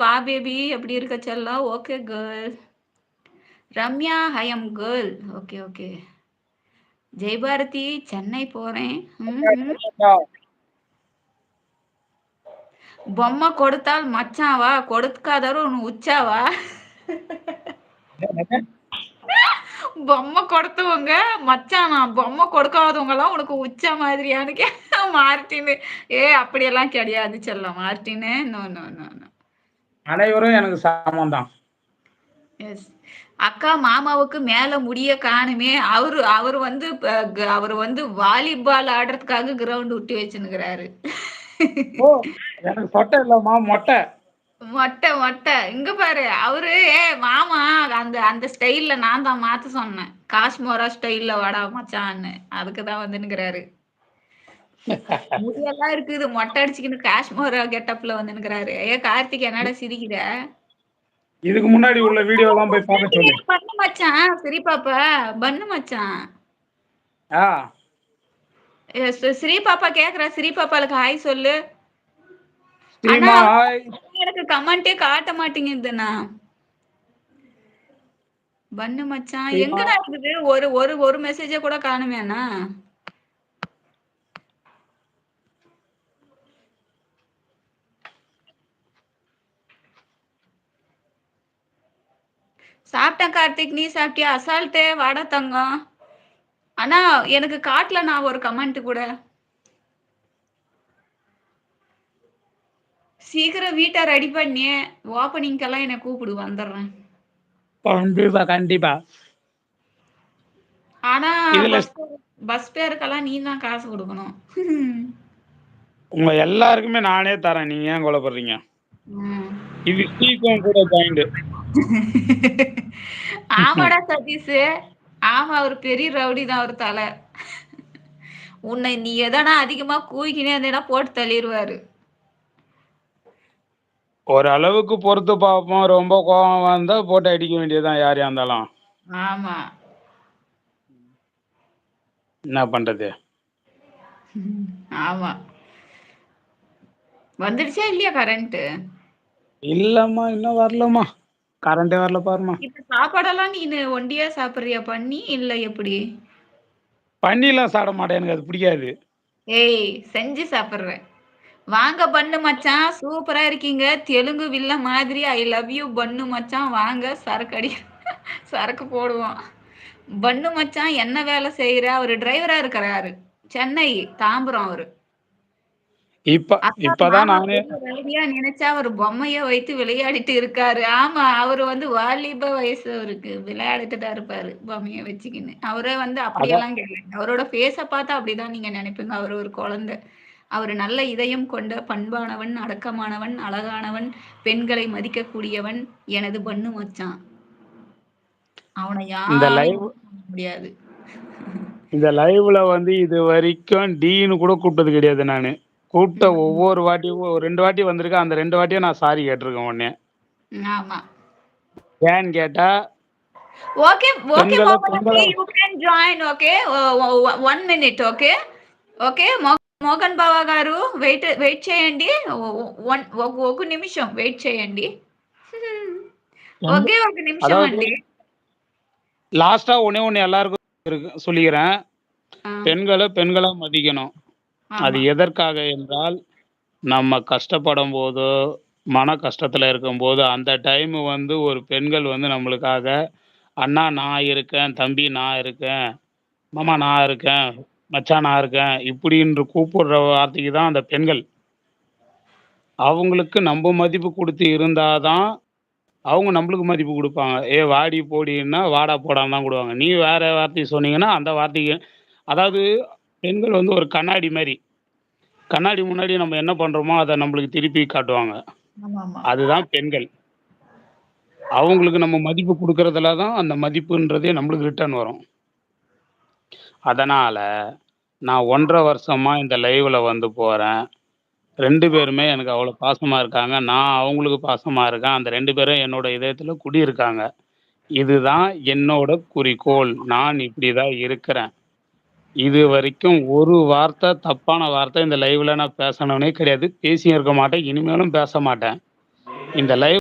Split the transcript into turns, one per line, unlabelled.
வா பேபி எப்படி இருக்க செல்லம்? Okay girl. Ramya, I am girl. Okay, okay. Jayabharathi, Chennai போறேன். ம்ஹ்ம். பொம்மை கொடுத்தால் மச்சாவா? கொடுக்காதவர் உன் உச்சாவா? பொம்மை கொடுத்தவங்க மச்சானா? பொம்மை கொடுக்காதவங்கலாம் உனக்கு உச்சா மாதிரியான்னு மார்ட்டினு. அப்படியெல்லாம் கிடையாது செல்லம். Martin. No, no, no, no.
அனைவரும் எனக்கு சமம் தான்.
எஸ். அக்கா மாமாவுக்கு மேல முடிய காணுமே. அவரு வந்து அவரு வந்து வாலிபால் ஆடுறதுக்காக கிரவுண்ட் விட்டு வச்சுன்னுக்குறாரு.
ஓ! எனக்கு சொட்டை இல்லம்மா, மொட்டை.
மொட்டை மொட்டை. இங்க பாரு. அவரு மாமா அந்த அந்த ஸ்டைல்ல நான் தான் மாத்த சொன்னேன். காஷ்மோரா ஸ்டைல்ல வாடா மச்சான்னு. அதுக்கு தான் வந்துன்னுக்குறாரு. முடியெல்லாம் இருக்குது. மொட்டை அடிச்சுக்கின்னு காஷ்மோரா கெட்டப்ல வந்துன்னுக்குறாரு. கார்த்திக் என்னடா சிரிக்கிற?
இதுக்கு முன்னாடி உள்ள வீடியோலாம் போய் பார்க்க சொல்லு.
பண்ணு மச்சான். சரி பாப்பா. பண்ணு மச்சான்.
ஆ.
ஸ்ரீ பாப்பா கேக்குறா. ஸ்ரீ பாப்பாளுக்கு ஹாய் சொல்லு. ஆனா
ஸ்ரீமா ஹாய்.
எனக்கு கமெண்டே காட்ட மாட்டேங்குதுண்ணா. பண்ணு மச்சான்.
ஸ்ரீமா
எங்கடா இருக்குது? ஒரு ஒரு ஒரு மெசேஜ கூட காணுமேண்ணா. சாப்பிட்டேன் கார்த்திக். நீ சாப்பிட்டியா? அசால்ட்டே வாடா தங்கம். ஆனா எனக்கு காட்டல நான் ஒரு கமெண்ட் கூட. சீக்கிரம் வீட்டை ரெடி பண்ணி ஓப்பனிங்கெல்லாம் என்னை கூப்பிடு வந்துடுறேன்.
கண்டிப்பா, கண்டிப்பா.
ஆனா
இதுல
பஸ் பேருக்கெல்லாம் நீ தான் காசு கொடுக்கணும்.
உங்க எல்லாருக்குமே நானே தரேன். நீங்க ஏன் கவலைப்படுறீங்க?
ம்.
இது ஸ்ரீக்கும் கூட ஜாயிண்ட்.
ஆமாடா சதீஷ். ஆமா அவர் பெரிய ரவுடி தான் அவர் தலை. உன்னை நீ எதனா அதிகமா கூவிக்கினே இருந்தேன்னா போட்டு தள்ளிடுவாரு.
ஒரு அளவுக்கு பொறுத்து பார்ப்போம். ரொம்ப கோவம் வந்தா போட்டு அடிக்க வேண்டியதுதான் யாரையா இருந்தாலும்.
ஆமா.
என்ன பண்றது?
ஆமா. வந்துடுச்சா இல்லையா கரண்ட்?
இல்லம்மா, இன்னும் வரலம்மா. கரண்டே வரல பாருமா.
இப்ப சாப்பாடெல்லாம் நீ ஒண்டியா சாப்பிடுறியா பண்ணி இல்ல எப்படி?
பன்னிலாம் சாப்பிட மாட்டேன். எனக்கு அது பிடிக்காது.
ஏய் செஞ்சு சாப்பிடுறேன். வாங்க பண்ணு மச்சான். சூப்பரா இருக்கீங்க. தெலுங்கு வில்ல மாதிரி ஐ லவ் யூ பண்ணு மச்சான். வாங்க சரக்கு அடி சரக்கு போடுவோம். பண்ணு மச்சான் என்ன வேலை செய்யற? அவரு டிரைவரா இருக்கிறாரு. சென்னை தாம்பரம் அவரு. அக்கா
இப்பதான்
மாமா
நானே
பெரிய ரவுடியா நினைச்சா அவர் பொம்மைய வைத்து விளையாடிட்டு இருக்காரு. ஆமா அவரு வந்து வாலிப வயசு அவருக்கு. விளையாடிட்டு தான் இருப்பாரு பொம்மைய வச்சுக்கின்னு. அவரே வந்து
அதான்
அப்படியெல்லாம் கிடையாது. அவரோட ஃபேஸ பார்த்தா அப்படிதான் நீங்க நினைப்பீங்க. அவரு ஒரு குழந்தை. அவரு நல்ல இதயம் கொண்ட பண்பானவன், அடக்கமானவன், அழகானவன், பெண்களை மதிக்கக்கூடியவன். எனது பண்ணு மச்சான். அவனை
இந்த
யாரும்
லைவ்
எதுவும் பண்ண முடியாது.
இந்த லைவ்ல வந்து இது வரைக்கும் டீன்னு கூட கூப்பிட்டது கிடையாது நானு. கூப்பிட்ட
ம்.
ஒவ்வொரு வாட்டியும் 2 வாட்டி வந்திருக்கேன். அந்த 2 வாட்டியும் நான் சாரி கேட்டிருக்கேன் உடனே.
ஆமா.
ஏன்னு கேட்டா,
Okay, okay,
பெண்கள
Mohanty,
பெண்கள
you can join, okay? 1 minute, okay? Okay. Mohan బావ గారు వెయిట్ చేయండి. ఒక నిమిషం వెయిట్ చేయండి.
எந்த
ఒకే ఒక నిమిషం
அதாவது
అండి.
லாஸ்ட்டா ஒண்ணே ஒண்ணு எல்லாருக்கும் சொல்லிக்கிறேன்.
ஆ,
பெண்கள பெண்களா மதிக்கணும். அது
ஆமா.
எதற்காக என்றால், நம்ம கஷ்டப்படும்போதோ, மன கஷ்டத்துல இருக்கும்போது, அந்த டைம் வந்து ஒரு பெண்கள் வந்து நம்மளுக்காக, "அண்ணா நான் இருக்கேன், தம்பி நான் இருக்கேன், மாமா நான் இருக்கேன், மச்சான் நான் இருக்கேன்" இப்படின்று கூப்பிடுற வார்த்தைக்கு தான் அந்த பெண்கள். அவங்களுக்கு நம்ப மதிப்பு குடுத்து இருந்தா தான், அவங்க நம்மளுக்கு மதிப்பு குடுப்பாங்க. வாடி போடின்னா, வாடா போடான்னு தான் கூப்பிடுவாங்க. நீ வேற வார்த்தை சொன்னீங்கன்னா, அந்த வார்த்தைக்கு அதாவது பெண்கள் வந்து ஒரு கண்ணாடி மாரி. கண்ணாடி முன்னாடி நம்ம என்ன பண்றோமோ, அத நம்மளுக்கு திருப்பி காட்டுவாங்க.
ஆமாமா.
அதுதான் பெண்கள். அவங்களுக்கு நம்ம மதிப்பு குடுக்குறதுல தான் அந்த மதிப்புன்றதே நம்மளுக்கு ரிட்டர்ன் வரும். அதனால, நான் 1 1/2 வருஷமா இந்த லைவ்ல வந்து போறேன். 2 பேருமே எனக்கு அவ்வளோ பாசமா இருக்காங்க. நான் அவங்களுக்கு பாசமா இருக்கேன். அந்த 2 பேரும் என்னோட இதயத்துல குடியிருக்காங்க. இதுதான் என்னோட குறிக்கோள். நான் இப்படிதான் இருக்கிறேன். இதுவரைக்கும் ஒரு வார்த்தை, தப்பான வார்த்தை இந்த லைவ்ல நான் பேசினவனே கிடையாது. பேசியும் இருக்க மாட்டேன். இனிமேலும் பேச மாட்டேன். இந்த லைவ்